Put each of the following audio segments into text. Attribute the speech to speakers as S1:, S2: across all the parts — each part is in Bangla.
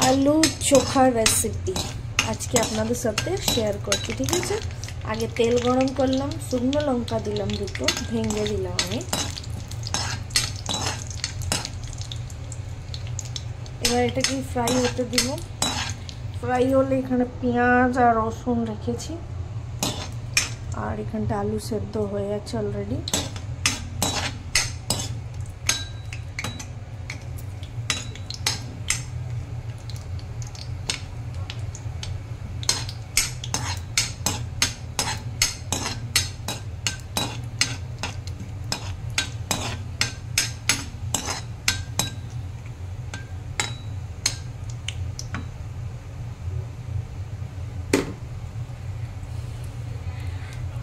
S1: আলু চোখার রেসিপি আজকে আপনাদের সাথে শেয়ার করছি। ঠিক আছে, আগে তেল গরম করলাম, শুকনো লঙ্কা দিলাম, দুটো ভেঙে দিলাম আমি। এবার এটাকে ফ্রাই হতে দিব। ফ্রাই হলে এখানে পেঁয়াজ আর রসুন রেখেছি, আর এখানটা আলু সেদ্ধ হয়ে যাচ্ছে অলরেডি।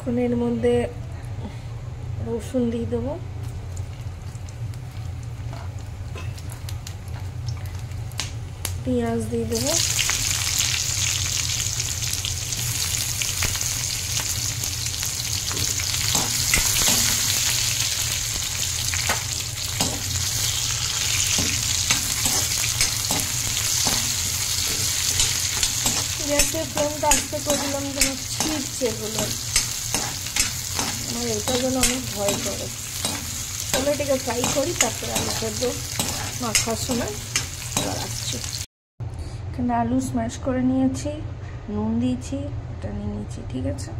S1: এখন এর মধ্যে রসুন দিয়ে দেবো, পেঁয়াজ দিয়ে দেবো, গ্যাসের ফ্লেমটা আস্তে করে দিলাম যেন ছিটছে এগুলো, আমার এটা যেন অনেক ভয় করে। তাহলে এটাকে ফ্রাই করি, তারপরে আলু সেদ্ধ মাখার সময় আবার আসছি। এখানে আলু স্ম্যাশ করে নিয়েছি, নুন দিয়েছি, এটা নিয়ে নিয়েছি। ঠিক আছে।